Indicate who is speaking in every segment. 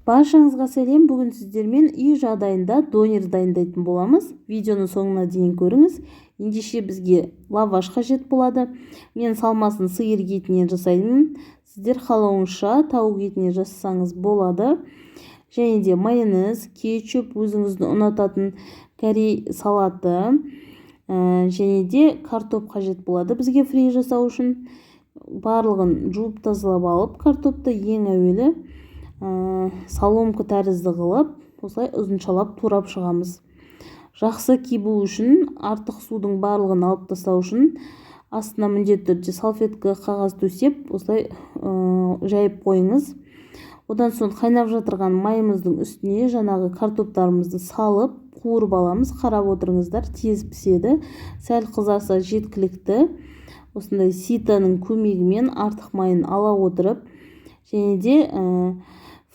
Speaker 1: Баршаңызға сәлем. Бүгін сіздермен үй жағдайында донер дайындайтын боламыз. Видеоны соңына дейін көріңіз. Ендеше бізге лаваш қажет болады. Мен салмасын сиыр етінен жасаймын. Сіздер қалауыңызша тауық етінен жасасаңыз болады. Және де майонез, кетчуп, өзіңіздің ұнататын корей салаты, және де картоп қажет болады. Бізге фри жасау үшін барлығын жуып тазалап алып, картопты ең әуелі соломка тәрізді қылып, осылай ұзыншалап турап шығамыз. Жақсы кебу үшін, артық судың барлығын алып тастау үшін астына міндетті түрде салфетка, қағаз төсеп, осылай жайып қойыңыз. Одан соң қайнап жатырған майымыздың үстіне жаңағы картоптарымызды салып, қуырып аламыз. Қарап отырыңыздар, тез піседі. Сәл қызарса жеткілікті. Осындай ситаның көмегімен артық майын ала отырып, және де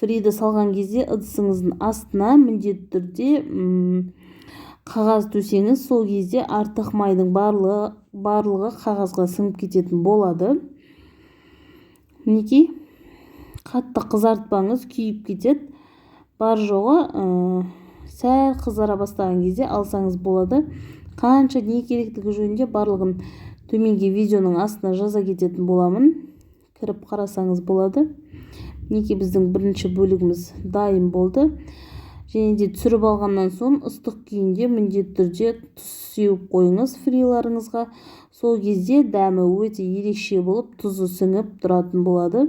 Speaker 1: фриді салған кезде ыдысыңыздың астына міндетті түрде қағаз төсеңіз, сол кезде артық майдың барлығы қағазға сіңіп кететін болады. Мінекей, қатты қызартпаңыз, күйіп кетеді. Бар жоғы сәл қызара бастаған кезде алсаңыз болады. Қанша не керектігі жөнінде барлығын төменге видеоның астына жаза кететін боламын. Кіріп қарасаңыз болады. Мінекей, біздің бірінші бөлігіміз дайын болды. Және де түсіріп алғаннан соң ыстық күйінде міндетті түрде тұз сеуіп қойыңыз фриларыңызға. Сол кезде дәмі өте ерекше болып, тұзы сіңіп тұратын болады.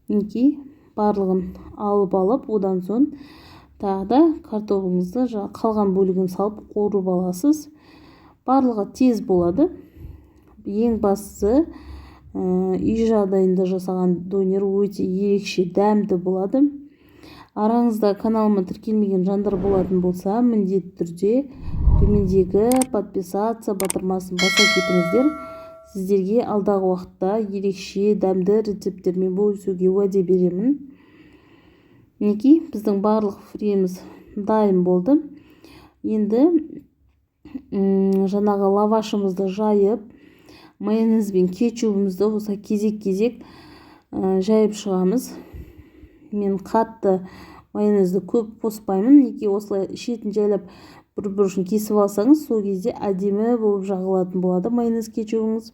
Speaker 1: Мінекей, барлығын алып, одан соң тағы да картопыңызды қалған бөлігін салып қуырып аласыз. Барлығы тез болады. Ең бастысы, үй жағдайында жасаған донер өте ерекше дәмді болады. Араңызда каналыма тіркелмеген жандар болатын болса, міндетті түрде төмендегі подписаться батырмасын баса кетіңіздер. Сіздерге алдағы уақытта ерекше дәмді рецепттермен бөлісуге уәде беремін. Мінекей, біздің барлық фриіміз дайын болды. Енді жаңағы лавашымызды жайып, майонез бен кетчупымызды осы кезек-кезек жайып шығамыз. Мен қатты майонезді көп қоспаймын. Мінекей, осылай шетін жайлап бір-бірін кесіп алсаңыз, сол кезде әдемі болып жағылатын болады майонез кетчупыңыз.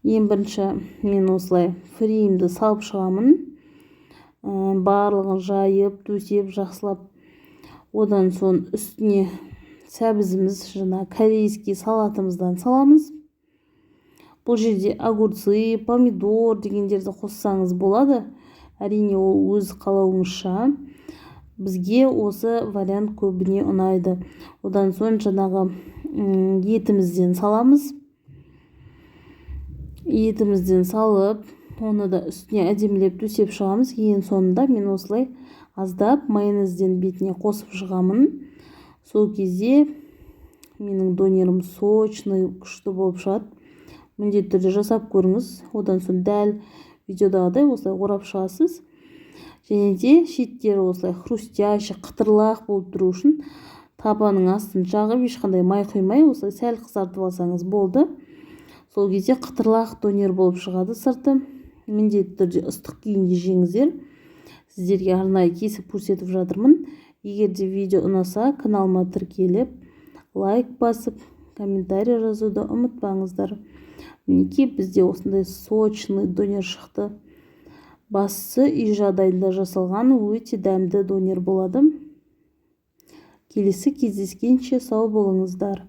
Speaker 1: Ең бірінші мен осылай фриімді салып шығамын. Барлығын жайып, төсеп, жақсылап. Одан соң үстіне сәбізіміз, корейский салатымыздан саламыз. Бұл жерде огурцы, помидор дегендерді қоссаңыз болады. Әрине, ол өз қалауыңызша. Бізге осы вариант көбіне ұнайды. Одан соң жаңағы етімізден саламыз. Етімізден салып, оны да үстіне әдемілеп төсеп шығамыз. Ең соңында мен осылай аздап майонезден бетіне қосып шығамын. Сол кезде менің донерім сочный, күшті болып шығады. Міндетті түрде жасап көріңіз. Одан соң дәл видеодағыдай осылай орап шығасыз. Және де шеттері осылай хрустящий, қытырлақ болып тұру үшін табаның астын жағып, ешқандай май құймай, осылай сәл қызартып алсаңыз болды. Сол кезде қытырлақ донер болып шығады сырты. Міндетті түрде ыстық күйінде жеңіздер. Сіздерге арнайы кесіп көрсетіп жатырмын. Егер де видео ұнаса, каналыма тіркеліп, лайк басып, комментарий жазуды ұмытпаңыздар. Мінекей, бізде осындай сочный донер шықты. Бастысы үй жағдайында жасалған өте дәмді донер болады. Келесі кездескенше сау болыңыздар.